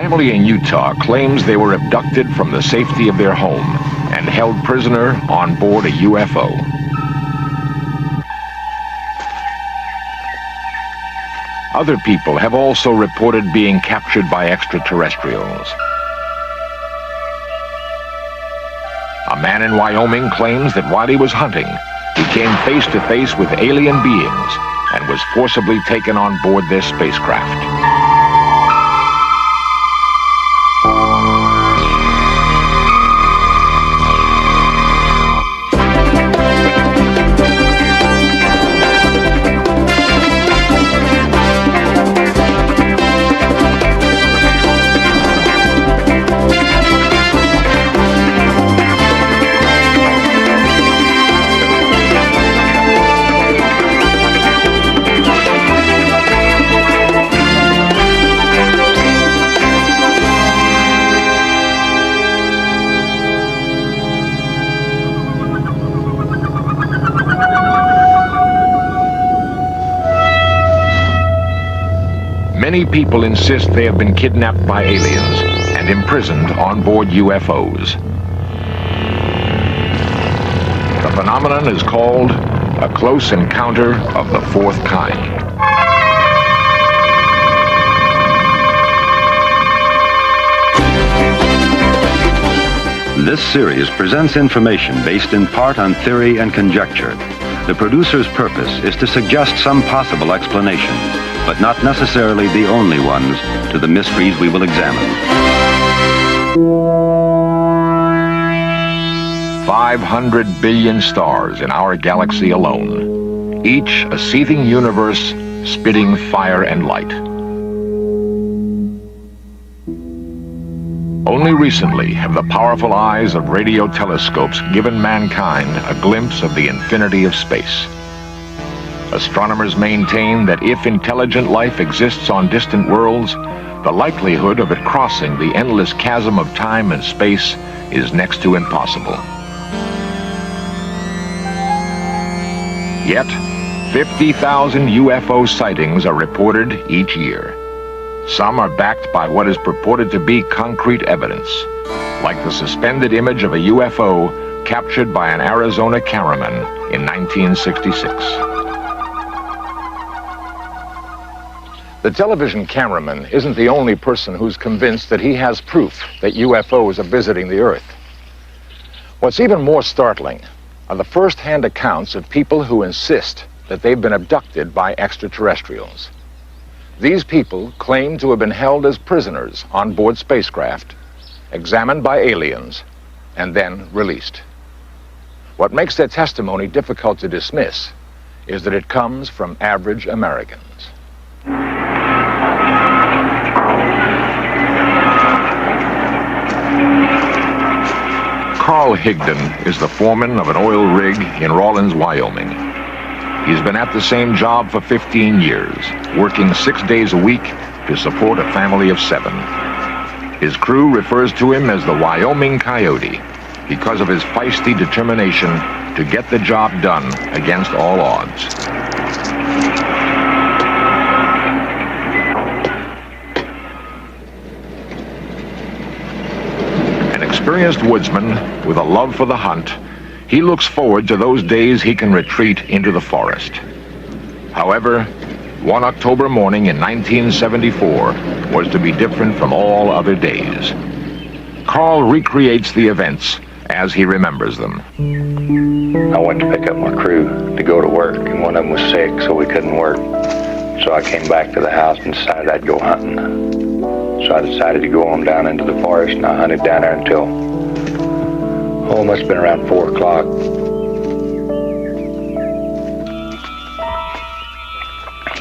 family in Utah claims they were abducted from the safety of their home and held prisoner on board a UFO. Other people have also reported being captured by extraterrestrials. A man in Wyoming claims that while he was hunting, he came face to face with alien beings and was forcibly taken on board their spacecraft. Many people insist they have been kidnapped by aliens and imprisoned on board UFOs. The phenomenon is called a close encounter of the fourth kind. This series presents information based in part on theory and conjecture. The producer's purpose is to suggest some possible explanations, but not necessarily the only ones, to the mysteries we will examine. 500 billion stars in our galaxy alone, each a seething universe spitting fire and light. Only recently have the powerful eyes of radio telescopes given mankind a glimpse of the infinity of space. Astronomers maintain that if intelligent life exists on distant worlds, the likelihood of it crossing the endless chasm of time and space is next to impossible. Yet, 50,000 UFO sightings are reported each year. Some are backed by what is purported to be concrete evidence, like the suspended image of a UFO captured by an Arizona cameraman in 1966. The television cameraman isn't the only person who's convinced that he has proof that UFOs are visiting the Earth. What's even more startling are the first-hand accounts of people who insist that they've been abducted by extraterrestrials. These people claim to have been held as prisoners on board spacecraft, examined by aliens, and then released. What makes their testimony difficult to dismiss is that it comes from average Americans. Carl Higdon is the foreman of an oil rig in Rawlins, Wyoming. He's been at the same job for 15 years, working 6 days a week to support a family of 7. His crew refers to him as the Wyoming Coyote because of his feisty determination to get the job done against all odds. An experienced woodsman with a love for the hunt, he looks forward to those days he can retreat into the forest. However, one October morning in 1974 was to be different from all other days. Carl recreates the events as he remembers them. I went to pick up my crew to go to work, and one of them was sick, so we couldn't work. So I came back to the house and decided I'd go hunting. So I decided to go on down into the forest, and I hunted down there until it must have been around 4 o'clock.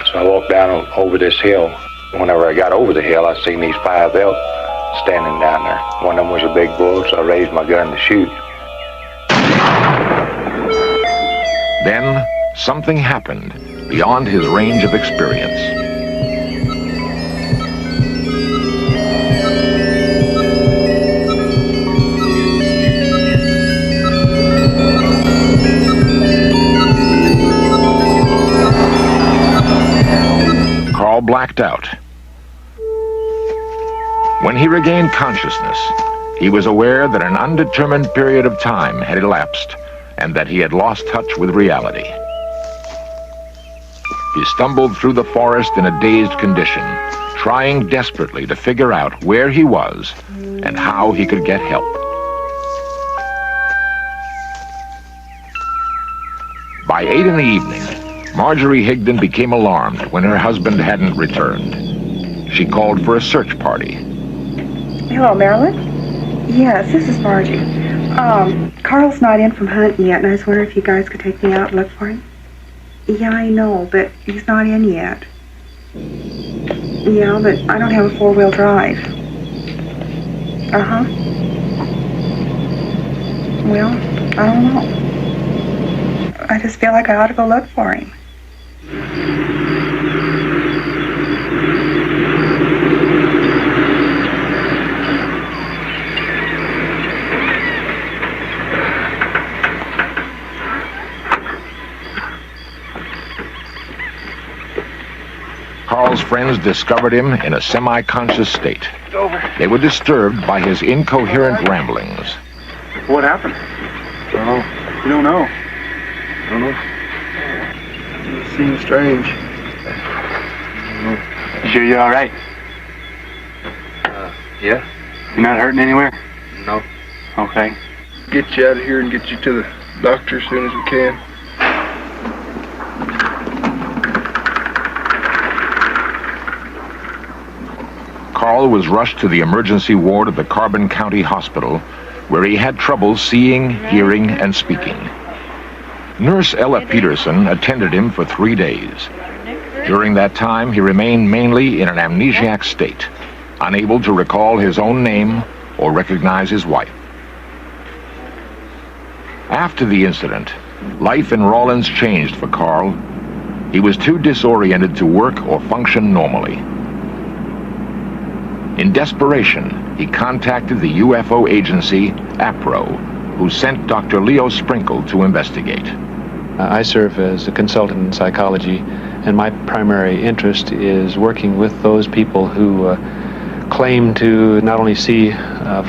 So I walked down over this hill. Whenever I got over the hill, I seen these 5 elk standing down there. One of them was a big bull, so I raised my gun to shoot. Then, something happened beyond his range of experience. Carl blacked out. When he regained consciousness, he was aware that an undetermined period of time had elapsed and that he had lost touch with reality. He stumbled through the forest in a dazed condition, trying desperately to figure out where he was and how he could get help. By 8 in the evening, Marjorie Higdon became alarmed when her husband hadn't returned. She called for a search party. Hello, Marilyn? Yes, this is Margie. Carl's not in from hunting yet, and I was wondering if you guys could take me out and look for him. Yeah, I know, but he's not in yet. Yeah, but I don't have a four-wheel drive. Uh-huh. Well, I don't know. I just feel like I ought to go look for him. Carl's friends discovered him in a semi-conscious state. They were disturbed by his incoherent ramblings. What happened? Oh, You don't know. I don't know. It seems strange. You sure you're all right? Yeah? You're not hurting anywhere? No. Okay. Get you out of here and get you to the doctor as soon as we can. Carl was rushed to the emergency ward of the Carbon County Hospital, where he had trouble seeing, hearing, and speaking. Nurse Ella Peterson attended him for 3 days. During that time, he remained mainly in an amnesiac state, unable to recall his own name or recognize his wife. After the incident, life in Rawlins changed for Carl. He was too disoriented to work or function normally. In desperation, he contacted the UFO agency, APRO, who sent Dr. Leo Sprinkle to investigate. I serve as a consultant in psychology, and my primary interest is working with those people who claim to not only see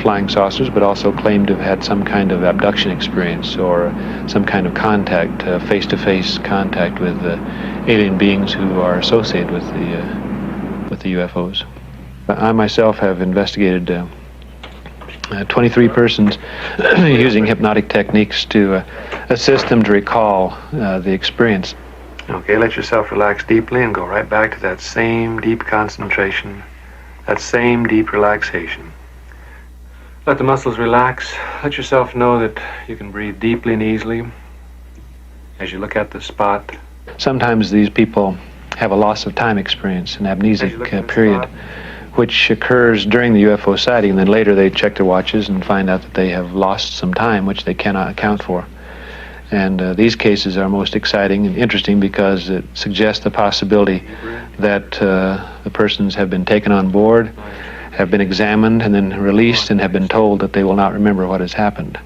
flying saucers, but also claim to have had some kind of abduction experience or some kind of contact, face-to-face contact with alien beings who are associated with the UFOs. I myself have investigated 23 persons using hypnotic techniques to assist them to recall the experience. Okay, let yourself relax deeply and go right back to that same deep concentration, that same deep relaxation. Let the muscles relax. Let yourself know that you can breathe deeply and easily as you look at the spot. Sometimes these people have a loss of time experience, an amnesic period, which occurs during the UFO sighting, and then later they check their watches and find out that they have lost some time which they cannot account for. And these cases are most exciting and interesting because it suggests the possibility that the persons have been taken on board, have been examined, and then released, and have been told that they will not remember what has happened.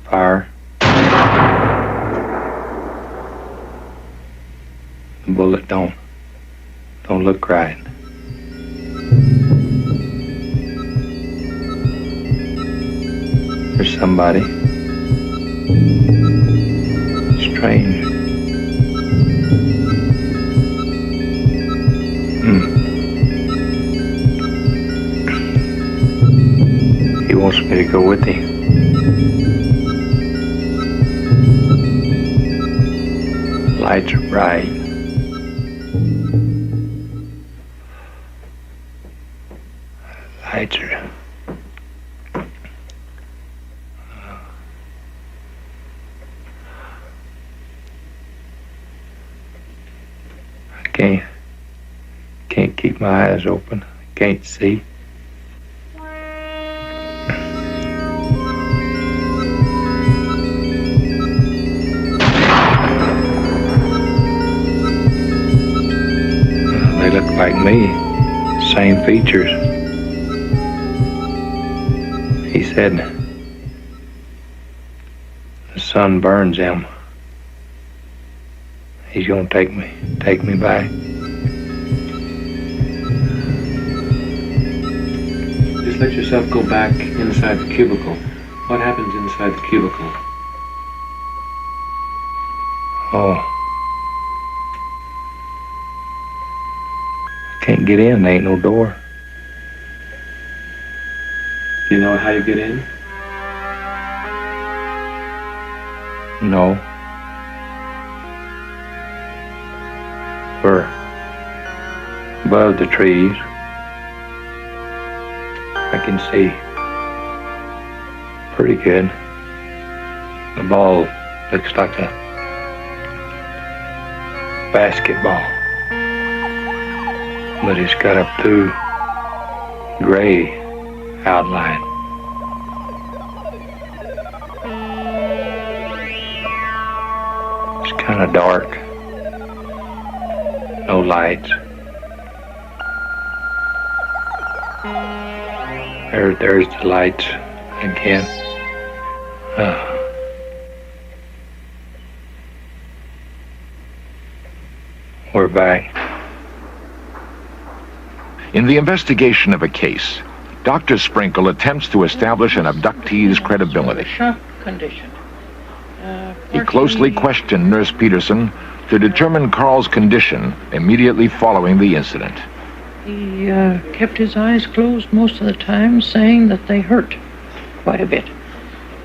Fire. The bullet don't look right. There's somebody. Strange. He wants me to go with him. Lights are bright. Lights are... I can't keep my eyes open. I can't see. They look like me, same features. He said the sun burns them. he's gonna take me back. Just let yourself go back inside the cubicle. What happens inside the cubicle? Oh. Can't get in, there ain't no door. Do you know how you get in? No. We're above the trees. I can see pretty good. The ball looks like a basketball, but it's got a blue gray outline. It's kind of dark, no lights. There's the lights again. We're back. In the investigation of a case, Dr. Sprinkle attempts to establish an abductee's credibility. Shock condition. He closely questioned Nurse Peterson to determine Carl's condition immediately following the incident. He kept his eyes closed most of the time, saying that they hurt quite a bit.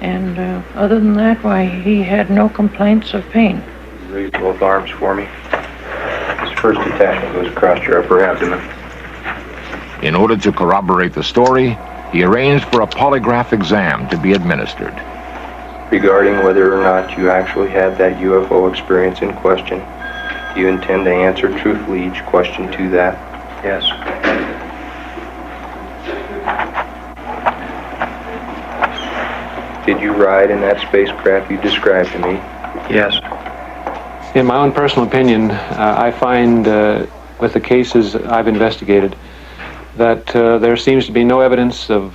And other than that, why, he had no complaints of pain. Raise both arms for me. This first attachment goes across your upper abdomen. In order to corroborate the story, he arranged for a polygraph exam to be administered. Regarding whether or not you actually had that UFO experience in question, do you intend to answer truthfully each question to that? Yes. Did you ride in that spacecraft you described to me? Yes. In my own personal opinion, I find with the cases I've investigated that there seems to be no evidence of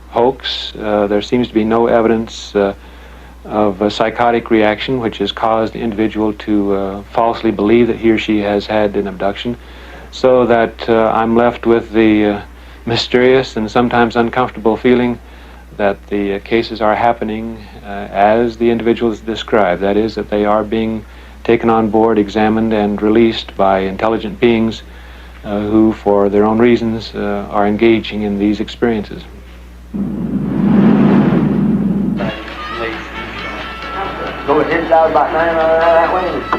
hoax. There seems to be no evidence of a psychotic reaction which has caused the individual to falsely believe that he or she has had an abduction, so that I'm left with the mysterious and sometimes uncomfortable feeling that the cases are happening as the individuals describe. That is, that they are being taken on board, examined, and released by intelligent beings who, for their own reasons, are engaging in these experiences.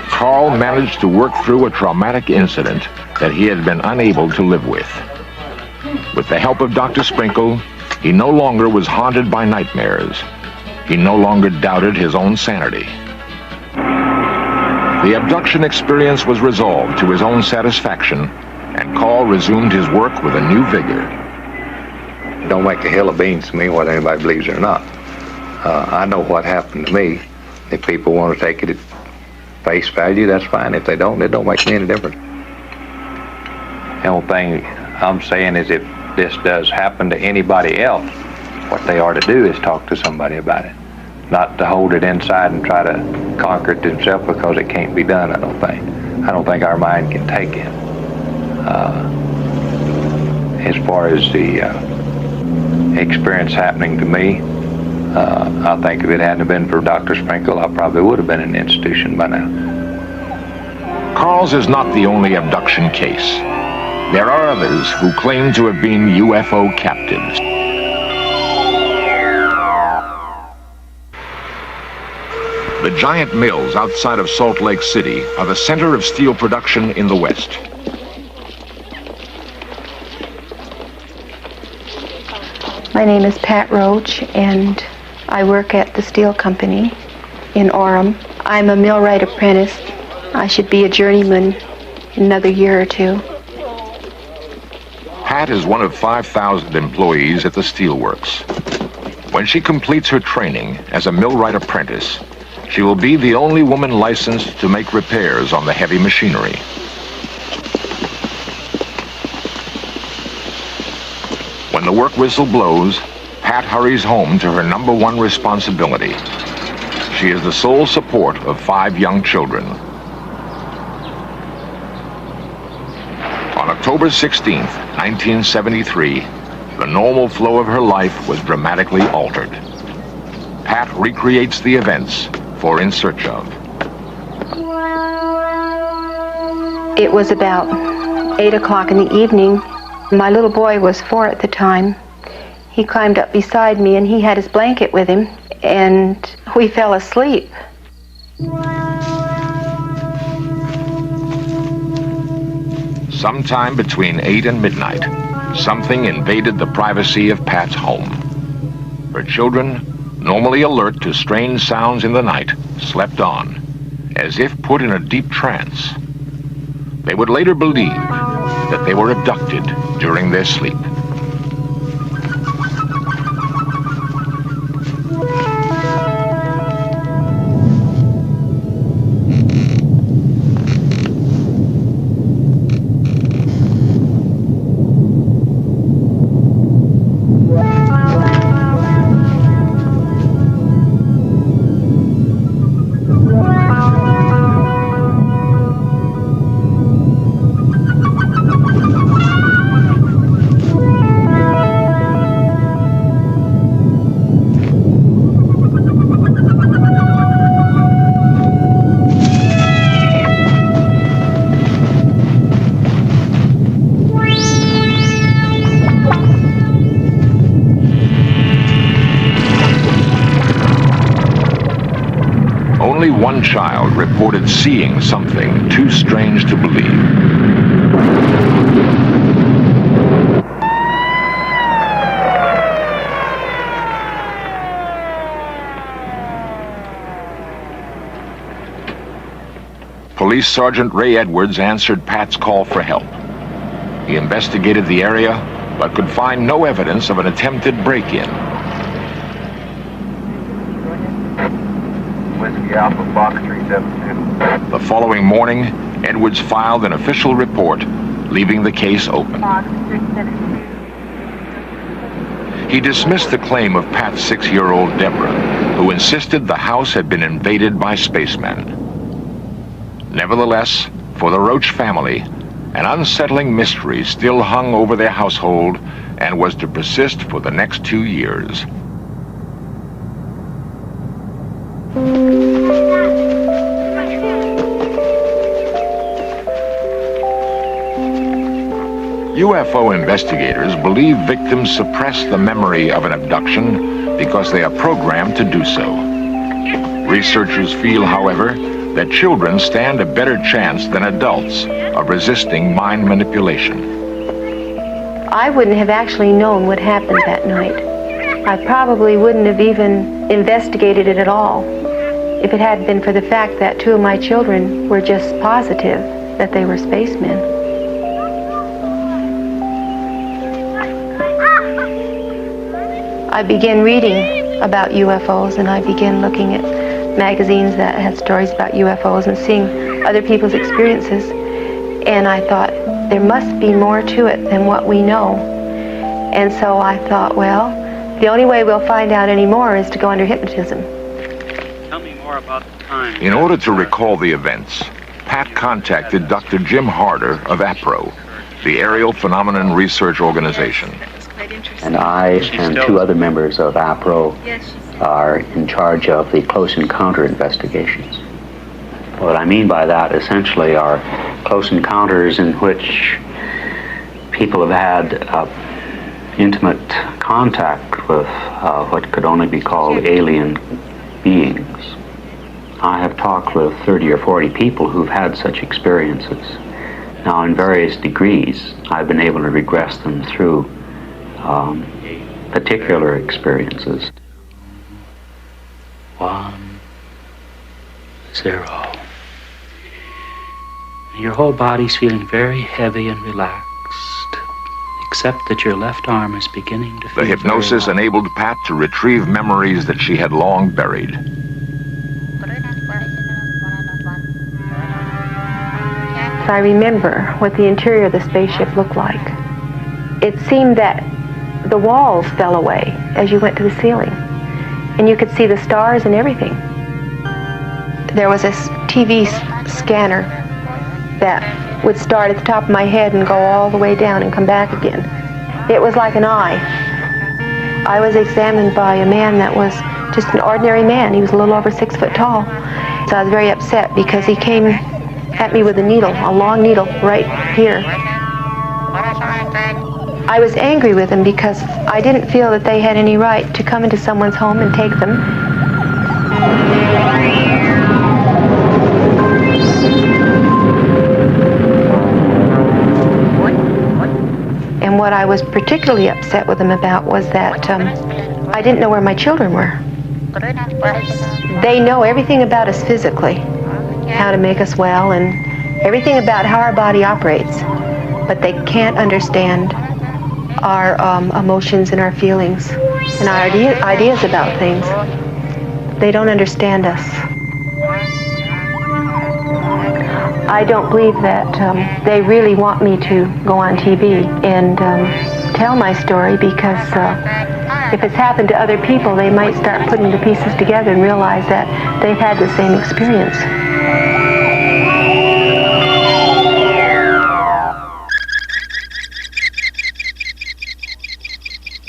Carl managed to work through a traumatic incident that he had been unable to live with. With the help of Dr. Sprinkle, he no longer was haunted by nightmares. He no longer doubted his own sanity. The abduction experience was resolved to his own satisfaction, and Carl resumed his work with a new vigor. It don't make a hill of beans to me whether anybody believes it or not. I know what happened to me. If people want to take it at face value, that's fine. If they don't, it don't make me any difference. The only thing I'm saying is if this does happen to anybody else, what they are to do is talk to somebody about it. Not to hold it inside and try to conquer it themselves, because it can't be done, I don't think. I don't think our mind can take it. As far as the experience happening to me, I think if it hadn't been for Dr. Sprinkle, I probably would have been in an institution by now. Carl's is not the only abduction case. There are others who claim to have been UFO captives. The giant mills outside of Salt Lake City are the center of steel production in the West. My name is Pat Roach, and I work at the steel company in Orem. I'm a millwright apprentice. I should be a journeyman in another year or two. Pat is one of 5,000 employees at the steelworks. When she completes her training as a millwright apprentice, she will be the only woman licensed to make repairs on the heavy machinery. When the work whistle blows, Pat hurries home to her number one responsibility. She is the sole support of 5 young children. October 16th, 1973, the normal flow of her life was dramatically altered. Pat recreates the events for In Search Of. It was about 8 o'clock in the evening. My little boy was 4 at the time. He climbed up beside me and he had his blanket with him, and we fell asleep. Sometime between 8 and midnight, something invaded the privacy of Pat's home. Her children, normally alert to strange sounds in the night, slept on, as if put in a deep trance. They would later believe that they were abducted during their sleep. Only one child reported seeing something too strange to believe. Police Sergeant Ray Edwards answered Pat's call for help. He investigated the area, but could find no evidence of an attempted break-in. Whiskey Alpha Box 372. The following morning, Edwards filed an official report, leaving the case open. He dismissed the claim of Pat's 6-year-old Deborah, who insisted the house had been invaded by spacemen. Nevertheless, for the Roach family, an unsettling mystery still hung over their household and was to persist for the next 2 years. UFO investigators believe victims suppress the memory of an abduction because they are programmed to do so. Researchers feel, however, that children stand a better chance than adults of resisting mind manipulation. I wouldn't have actually known what happened that night. I probably wouldn't have even investigated it at all if it hadn't been for the fact that 2 of my children were just positive that they were spacemen. I began reading about UFOs, and I began looking at magazines that had stories about UFOs and seeing other people's experiences. And I thought, there must be more to it than what we know. And so I thought, well, the only way we'll find out any more is to go under hypnotism. Tell me more about the time. In order to recall the events, Pat contacted Dr. Jim Harder of APRO, the Aerial Phenomenon Research Organization. And I and 2 other members of APRO are in charge of the close encounter investigations. What I mean by that essentially are close encounters in which people have had intimate contact with what could only be called alien beings. I have talked with 30 or 40 people who've had such experiences. Now, in various degrees, I've been able to regress them through particular experiences. 1, 0. Your whole body's feeling very heavy and relaxed, except that your left arm is beginning to feel The hypnosis enabled Pat to retrieve memories that she had long buried. I remember what the interior of the spaceship looked like. It seemed that the walls fell away as you went to the ceiling, and you could see the stars and everything. There was a TV scanner that would start at the top of my head and go all the way down and come back again. It was like an eye. I was examined by a man that was just an ordinary man. He was a little over 6 foot tall. So I was very upset because he came at me with a needle, a long needle, right here. I was angry with him because I didn't feel that they had any right to come into someone's home and take them. And what I was particularly upset with them about was that I didn't know where my children were. They know everything about us physically, how to make us well, and everything about how our body operates, but they can't understand our emotions and our feelings and our ideas about things. They don't understand us. I don't believe that they really want me to go on TV and tell my story because if it's happened to other people, they might start putting the pieces together and realize that they've had the same experience.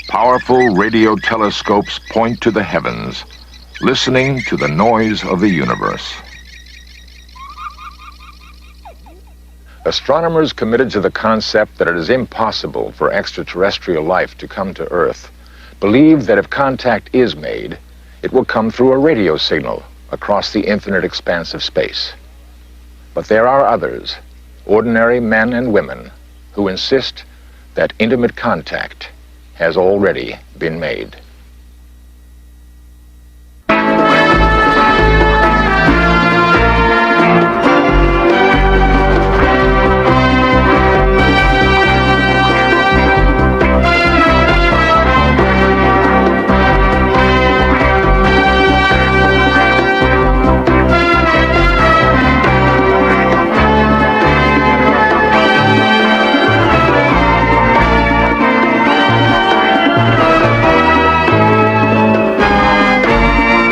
Powerful radio telescopes point to the heavens, listening to the noise of the universe. Astronomers committed to the concept that it is impossible for extraterrestrial life to come to Earth believe that if contact is made, it will come through a radio signal across the infinite expanse of space. But there are others, ordinary men and women, who insist that intimate contact has already been made.